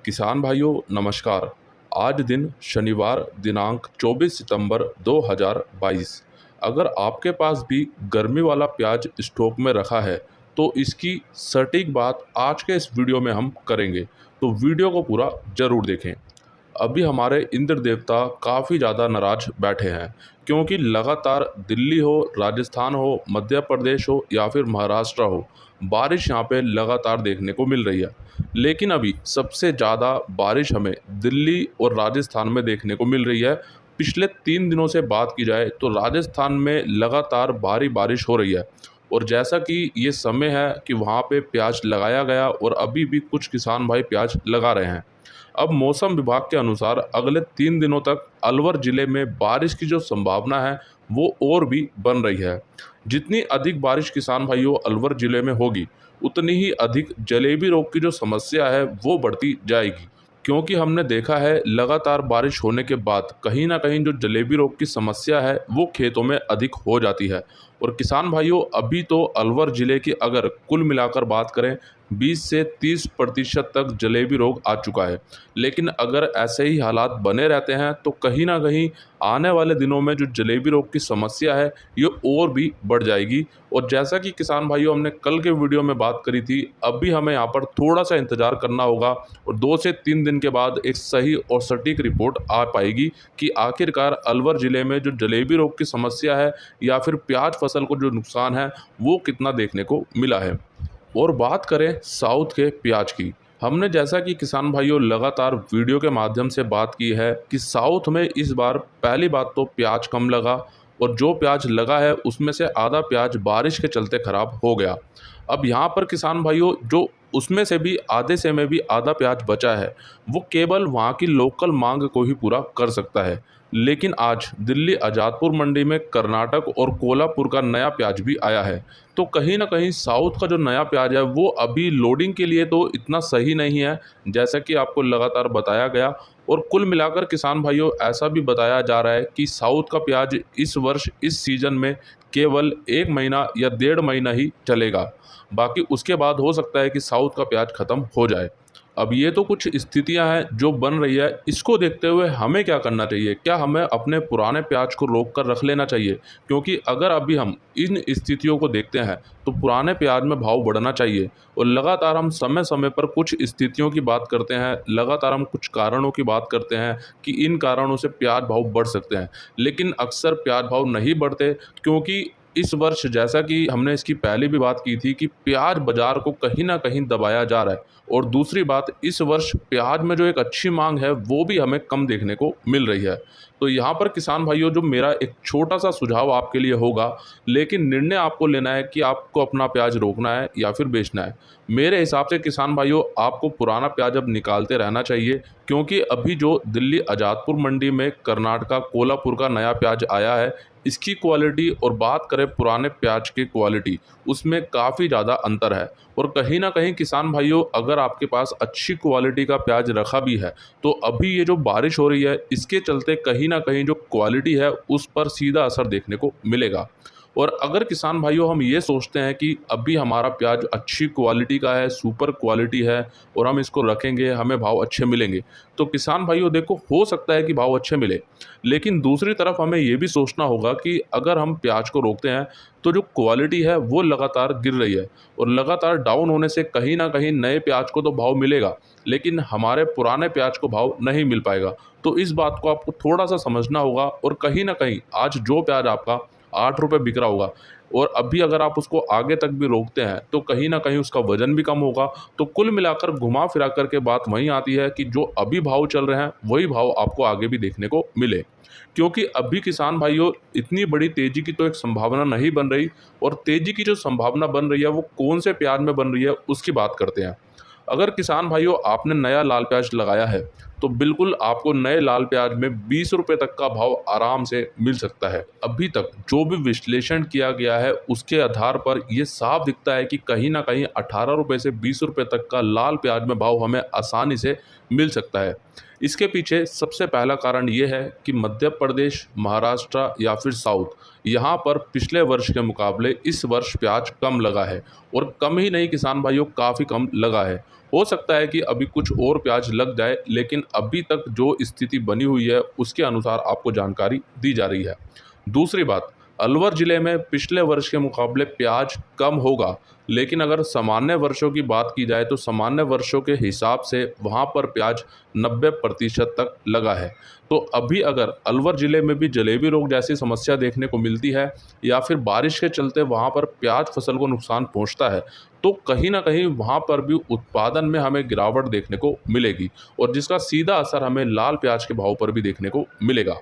किसान भाइयों नमस्कार। आज दिन शनिवार दिनांक 24 सितंबर 2022। अगर आपके पास भी गर्मी वाला प्याज स्टॉक में रखा है तो इसकी सटीक बात आज के इस वीडियो में हम करेंगे, तो वीडियो को पूरा ज़रूर देखें। अभी हमारे इंद्र देवता काफ़ी ज़्यादा नाराज बैठे हैं, क्योंकि लगातार दिल्ली हो, राजस्थान हो, मध्य प्रदेश हो या फिर महाराष्ट्र हो, बारिश यहाँ पे लगातार देखने को मिल रही है। लेकिन अभी सबसे ज़्यादा बारिश हमें दिल्ली और राजस्थान में देखने को मिल रही है। पिछले 3 दिनों से बात की जाए तो राजस्थान में लगातार भारी बारिश हो रही है, और जैसा कि ये समय है कि वहाँ पे प्याज लगाया गया और अभी भी कुछ किसान भाई प्याज लगा रहे हैं। अब मौसम विभाग के अनुसार अगले 3 दिनों तक अलवर ज़िले में बारिश की जो संभावना है वो और भी बन रही है। जितनी अधिक बारिश किसान भाइयों अलवर ज़िले में होगी, उतनी ही अधिक जलेबी रोग की जो समस्या है वो बढ़ती जाएगी। क्योंकि हमने देखा है लगातार बारिश होने के बाद कहीं ना कहीं जो जलेबी रोग की समस्या है वो खेतों में अधिक हो जाती है। और किसान भाइयों अभी तो अलवर ज़िले की अगर कुल मिलाकर बात करें, 20 से 30% तक जलेबी रोग आ चुका है। लेकिन अगर ऐसे ही हालात बने रहते हैं तो कहीं ना कहीं आने वाले दिनों में जो जलेबी रोग की समस्या है ये और भी बढ़ जाएगी। और जैसा कि किसान भाइयों हमने कल के वीडियो में बात करी थी, अभी हमें यहाँ पर थोड़ा सा इंतज़ार करना होगा और 2 से 3 दिन के बाद एक सही और सटीक रिपोर्ट आ पाएगी कि आखिरकार अलवर ज़िले में जो जलेबी रोग की समस्या है या फिर प्याज फसल को जो नुकसान है वो कितना देखने को मिला है। और बात करें साउथ के प्याज की, हमने जैसा कि किसान भाइयों लगातार वीडियो के माध्यम से बात की है कि साउथ में इस बार पहली बात तो प्याज कम लगा, और जो प्याज लगा है उसमें से आधा प्याज बारिश के चलते ख़राब हो गया। अब यहाँ पर किसान भाइयों जो उसमें से भी आधे से में भी आधा प्याज बचा है वो केवल वहाँ की लोकल मांग को ही पूरा कर सकता है। लेकिन आज दिल्ली आज़ादपुर मंडी में कर्नाटक और कोल्हापुर का नया प्याज भी आया है। तो कहीं ना कहीं साउथ का जो नया प्याज है वो अभी लोडिंग के लिए तो इतना सही नहीं है, जैसा कि आपको लगातार बताया गया। और कुल मिलाकर किसान भाइयों ऐसा भी बताया जा रहा है कि साउथ का प्याज इस वर्ष इस सीज़न में केवल 1 महीना या 1.5 महीना ही चलेगा। बाकी उसके बाद हो सकता है कि साउथ का प्याज ख़त्म हो जाए। अब ये तो कुछ स्थितियां हैं जो बन रही है, इसको देखते हुए हमें क्या करना चाहिए? क्या हमें अपने पुराने प्याज को रोक कर रख लेना चाहिए? क्योंकि अगर अभी हम इन स्थितियों को देखते हैं तो पुराने प्याज में भाव बढ़ना चाहिए। और लगातार हम समय समय पर कुछ स्थितियों की बात करते हैं, लगातार हम कुछ कारणों की बात करते हैं कि इन कारणों से प्याज भाव बढ़ सकते हैं, लेकिन अक्सर प्याज भाव नहीं बढ़ते। क्योंकि इस वर्ष जैसा कि हमने इसकी पहले भी बात की थी कि प्याज बाजार को कहीं ना कहीं दबाया जा रहा है। और दूसरी बात, इस वर्ष प्याज में जो एक अच्छी मांग है वो भी हमें कम देखने को मिल रही है। तो यहाँ पर किसान भाइयों जो मेरा एक छोटा सा सुझाव आपके लिए होगा, लेकिन निर्णय आपको लेना है कि आपको अपना प्याज रोकना है या फिर बेचना है। मेरे हिसाब से किसान भाइयों आपको पुराना प्याज अब निकालते रहना चाहिए, क्योंकि अभी जो दिल्ली आज़ादपुर मंडी में कर्नाटका कोल्हापुर का नया प्याज आया है, इसकी क्वालिटी और बात करें पुराने प्याज की क्वालिटी, उसमें काफ़ी ज़्यादा अंतर है। और कहीं ना कहीं किसान भाइयों अगर आपके पास अच्छी क्वालिटी का प्याज रखा भी है तो अभी ये जो बारिश हो रही है इसके चलते कहीं ना कहीं जो क्वालिटी है उस पर सीधा असर देखने को मिलेगा। और अगर किसान भाइयों हम ये सोचते हैं कि अभी हमारा प्याज अच्छी क्वालिटी का है, सुपर क्वालिटी है, और हम इसको रखेंगे हमें भाव अच्छे मिलेंगे, तो किसान भाइयों देखो हो सकता है कि भाव अच्छे मिले। लेकिन दूसरी तरफ हमें ये भी सोचना होगा कि अगर हम प्याज को रोकते हैं तो जो क्वालिटी है वो लगातार गिर रही है, और लगातार डाउन होने से कहीं ना कहीं नए प्याज को तो भाव मिलेगा लेकिन हमारे पुराने प्याज को भाव नहीं मिल पाएगा। तो इस बात को आपको थोड़ा सा समझना होगा। और कहीं ना कहीं आज जो प्याज आपका 8 रुपये बिक रहा होगा, और अभी अगर आप उसको आगे तक भी रोकते हैं तो कहीं ना कहीं उसका वजन भी कम होगा। तो कुल मिलाकर घुमा फिरा कर के बात वहीं आती है कि जो अभी भाव चल रहे हैं वही भाव आपको आगे भी देखने को मिले। क्योंकि अभी किसान भाइयों इतनी बड़ी तेज़ी की तो एक संभावना नहीं बन रही, और तेज़ी की जो संभावना बन रही है वो कौन से प्याज में बन रही है उसकी बात करते हैं। अगर किसान भाइयों आपने नया लाल प्याज लगाया है तो बिल्कुल आपको नए लाल प्याज में 20 रुपये तक का भाव आराम से मिल सकता है। अभी तक जो भी विश्लेषण किया गया है उसके आधार पर यह साफ दिखता है कि कहीं ना कहीं 18 रुपये से 20 रुपये तक का लाल प्याज में भाव हमें आसानी से मिल सकता है। इसके पीछे सबसे पहला कारण ये है कि मध्य प्रदेश, महाराष्ट्र या फिर साउथ, यहाँ पर पिछले वर्ष के मुकाबले इस वर्ष प्याज कम लगा है, और कम ही नहीं किसान भाइयों काफ़ी कम लगा है। हो सकता है कि अभी कुछ और प्याज लग जाए, लेकिन अभी तक जो स्थिति बनी हुई है उसके अनुसार आपको जानकारी दी जा रही है। दूसरी बात, अलवर ज़िले में पिछले वर्ष के मुकाबले प्याज कम होगा, लेकिन अगर सामान्य वर्षों की बात की जाए तो सामान्य वर्षों के हिसाब से वहाँ पर प्याज 90% तक लगा है। तो अभी अगर अलवर ज़िले में भी जलेबी रोग जैसी समस्या देखने को मिलती है या फिर बारिश के चलते वहाँ पर प्याज फसल को नुकसान पहुँचता है, तो कहीं न कहीं वहाँ पर भी उत्पादन में हमें गिरावट देखने को मिलेगी और जिसका सीधा असर हमें लाल प्याज के भाव पर भी देखने को मिलेगा।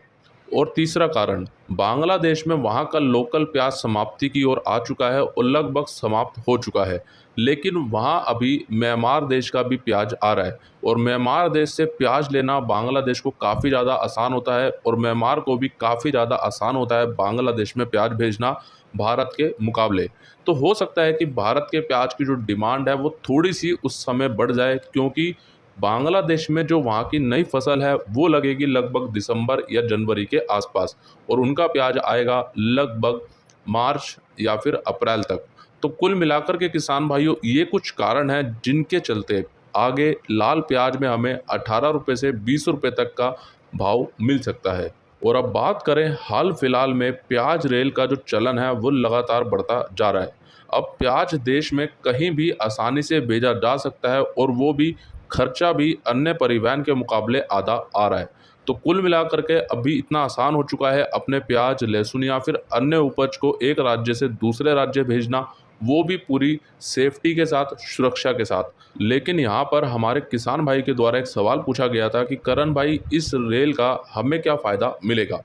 और तीसरा कारण, बांग्लादेश में वहाँ का लोकल प्याज समाप्ति की ओर आ चुका है और लगभग समाप्त हो चुका है। लेकिन वहाँ अभी म्यांमार देश का भी प्याज आ रहा है और म्यांमार देश से प्याज लेना बांग्लादेश को काफ़ी ज़्यादा आसान होता है और म्यांमार को भी काफ़ी ज़्यादा आसान होता है बांग्लादेश में प्याज भेजना भारत के मुकाबले। तो हो सकता है कि भारत के प्याज की जो डिमांड है वो थोड़ी-सी उस समय बढ़ जाए, क्योंकि बांग्लादेश में जो वहाँ की नई फसल है वो लगेगी लगभग दिसंबर या जनवरी के आसपास और उनका प्याज आएगा लगभग मार्च या फिर अप्रैल तक। तो कुल मिलाकर के किसान भाइयों, ये कुछ कारण हैं जिनके चलते आगे लाल प्याज में हमें 18 रुपये से 20 रुपये तक का भाव मिल सकता है। और अब बात करें हाल फिलहाल में प्याज रेल का जो चलन है वो लगातार बढ़ता जा रहा है। अब प्याज देश में कहीं भी आसानी से भेजा जा सकता है और वो भी खर्चा भी अन्य परिवहन के मुकाबले आधा आ रहा है। तो कुल मिलाकर के अभी इतना आसान हो चुका है अपने प्याज, लहसुन या फिर अन्य उपज को एक राज्य से दूसरे राज्य भेजना, वो भी पूरी सेफ्टी के साथ, सुरक्षा के साथ। लेकिन यहाँ पर हमारे किसान भाई के द्वारा एक सवाल पूछा गया था कि करण भाई, इस रेल का हमें क्या फ़ायदा मिलेगा?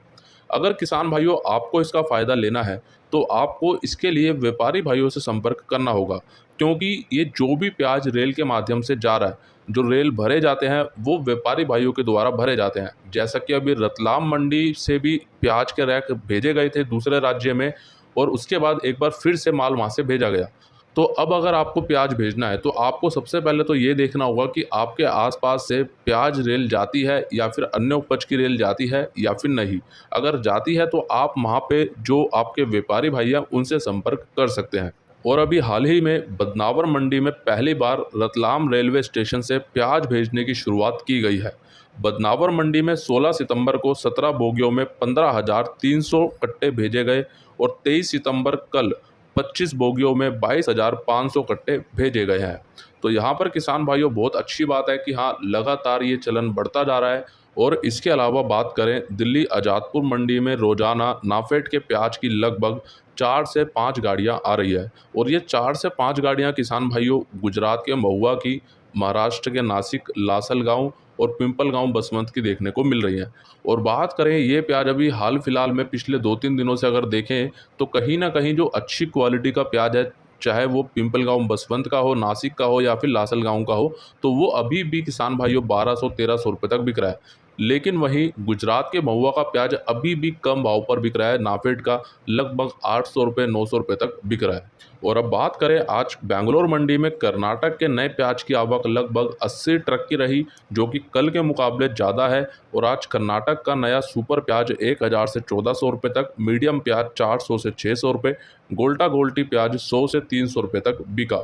अगर किसान भाइयों आपको इसका फ़ायदा लेना है तो आपको इसके लिए व्यापारी भाइयों से संपर्क करना होगा, क्योंकि ये जो भी प्याज रेल के माध्यम से जा रहा है, जो रेल भरे जाते हैं वो व्यापारी भाइयों के द्वारा भरे जाते हैं। जैसा कि अभी रतलाम मंडी से भी प्याज के रैक भेजे गए थे दूसरे राज्य में और उसके बाद एक बार फिर से माल वहाँ से भेजा गया। तो अब अगर आपको प्याज भेजना है तो आपको सबसे पहले तो ये देखना होगा कि आपके आसपास से प्याज रेल जाती है या फिर अन्य उपज की रेल जाती है या फिर नहीं। अगर जाती है तो आप वहाँ पे जो आपके व्यापारी भाई हैं उनसे संपर्क कर सकते हैं। और अभी हाल ही में बदनावर मंडी में पहली बार रतलाम रेलवे स्टेशन से प्याज भेजने की शुरुआत की गई है। बदनावर मंडी में 16 सितंबर को 17 बोगियों में 15,300 कट्टे भेजे गए और 23 सितंबर कल 25 बोगियों में 22,500 कट्टे भेजे गए हैं। तो यहाँ पर किसान भाइयों, बहुत अच्छी बात है कि हाँ, लगातार ये चलन बढ़ता जा रहा है। और इसके अलावा बात करें, दिल्ली आज़ादपुर मंडी में रोज़ाना नाफेड के प्याज की लगभग 4 से 5 गाड़ियाँ आ रही है और ये 4 से 5 गाड़ियाँ किसान भाइयों गुजरात के महुआ की, महाराष्ट्र के नासिक लासलगांव और पिंपलगांव बसवंत की देखने को मिल रही हैं। और बात करें ये प्याज अभी हाल फिलहाल में पिछले 2-3 दिनों से अगर देखें तो कहीं ना कहीं जो अच्छी क्वालिटी का प्याज है, चाहे वो पिंपलगांव बसवंत का हो, नासिक का हो या फिर लासलगांव का हो, तो वो अभी भी किसान भाइयों 1200-1300 रुपये तक बिक रहा है। लेकिन वहीं गुजरात के महुआ का प्याज अभी भी कम भाव पर बिक रहा है, नाफेड का लगभग 800 रुपये 900 रुपये तक बिक रहा है। और अब बात करें, आज बेंगलोर मंडी में कर्नाटक के नए प्याज की आवक लगभग 80 ट्रक की रही, जो कि कल के मुकाबले ज़्यादा है। और आज कर्नाटक का नया सुपर प्याज 1000 से 1400 रुपये तक, मीडियम प्याज 400 से 600 रुपये, गोल्टा गोल्टी प्याज 100 से 300 रुपये तक बिका।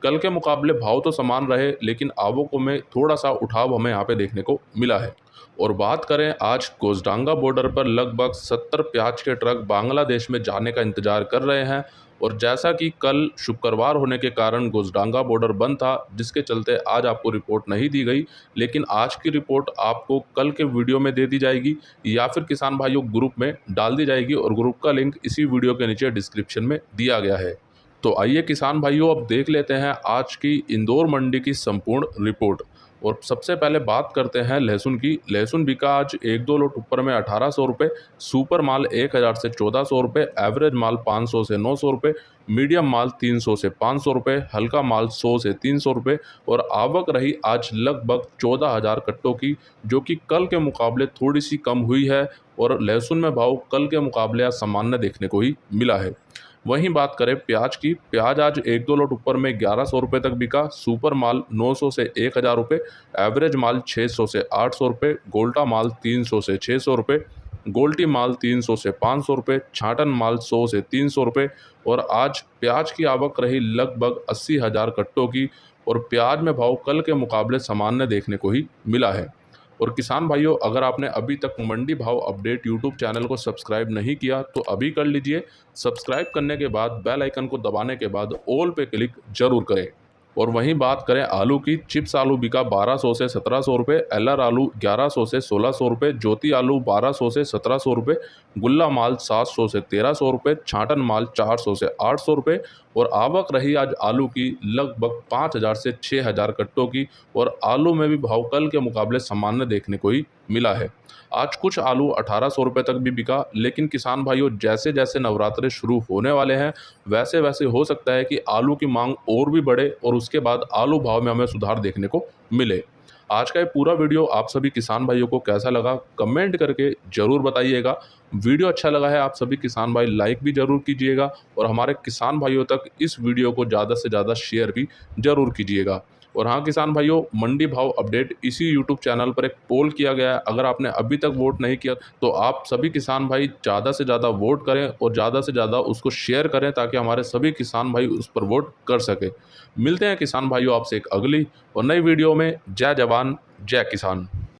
कल के मुकाबले भाव तो समान रहे, लेकिन आवकों में थोड़ा सा उठाव हमें यहाँ पे देखने को मिला है। और बात करें, आज कोसडांगा बॉर्डर पर लगभग 70 प्याज के ट्रक बांग्लादेश में जाने का इंतजार कर रहे हैं। और जैसा कि कल शुक्रवार होने के कारण कोसडांगा बॉर्डर बंद था, जिसके चलते आज आपको रिपोर्ट नहीं दी गई, लेकिन आज की रिपोर्ट आपको कल के वीडियो में दे दी जाएगी या फिर किसान भाइयों ग्रुप में डाल दी जाएगी और ग्रुप का लिंक इसी वीडियो के नीचे डिस्क्रिप्शन में दिया गया है। तो आइए किसान भाइयों, अब देख लेते हैं आज की इंदौर मंडी की संपूर्ण रिपोर्ट। और सबसे पहले बात करते हैं लहसुन की। लहसुन बिका आज 1-2 लोट ऊपर में 1800 रुपये, सुपर माल 1000 से 1400 रुपये, एवरेज माल 500 से 900 रुपये, मीडियम माल 300 से 500 रुपये, हल्का माल 100 से 300 रुपये। और आवक रही आज लगभग 14,000 कट्टों की, जो कि कल के मुकाबले थोड़ी सी कम हुई है और लहसुन में भाव कल के मुकाबले आज सामान्य देखने को ही मिला है। वहीं बात करें प्याज की, प्याज आज 1-2 लोट ऊपर में 1100 रुपये तक बिका, सुपर माल 900 से 1000 रुपये, एवरेज माल 600 से 800 रुपये, गोल्टा माल 300 से 600 रुपये, गोल्टी माल 300 से 500 रुपये, छाटन माल 100 से 300 रुपये। और आज प्याज की आवक रही लगभग 80,000 कट्टों की और प्याज में भाव कल के मुकाबले सामान्य देखने को ही मिला है। और किसान भाइयों, अगर आपने अभी तक मंडी भाव अपडेट यूट्यूब चैनल को सब्सक्राइब नहीं किया तो अभी कर लीजिए। सब्सक्राइब करने के बाद बेल आइकन को दबाने के बाद ऑल पे क्लिक जरूर करें। और वहीं बात करें आलू की, चिप्स आलू बिका 1200 से 1700 रुपये, एलआर आलू 1100 से 1600 रुपये, ज्योति आलू 1200 से 1700 रुपये, गुल्ला माल 700 से 1300 रुपये, छाटन माल 400 से 800 रुपये। और आवक रही आज आलू की लगभग 5000 से 6000 कट्टों की। और आलू में भी भाव कल के मुकाबले सामान्य देखने को ही मिला है। आज कुछ आलू 1800 रुपये तक भी बिका। लेकिन किसान भाइयों, जैसे जैसे नवरात्रे शुरू होने वाले हैं वैसे वैसे हो सकता है कि आलू की मांग और भी बढ़े और उसके बाद आलू भाव में हमें सुधार देखने को मिले। आज का ये पूरा वीडियो आप सभी किसान भाइयों को कैसा लगा कमेंट करके ज़रूर बताइएगा। वीडियो अच्छा लगा है आप सभी किसान भाई लाइक भी ज़रूर कीजिएगा और हमारे किसान भाइयों तक इस वीडियो को ज़्यादा से ज़्यादा शेयर भी ज़रूर कीजिएगा। और हाँ किसान भाइयों, मंडी भाव अपडेट इसी यूट्यूब चैनल पर एक पोल किया गया है। अगर आपने अभी तक वोट नहीं किया तो आप सभी किसान भाई ज़्यादा से ज़्यादा वोट करें और ज़्यादा से ज़्यादा उसको शेयर करें ताकि हमारे सभी किसान भाई उस पर वोट कर सके। मिलते हैं किसान भाइयों आपसे एक अगली और नई वीडियो में। जय जवान जय किसान।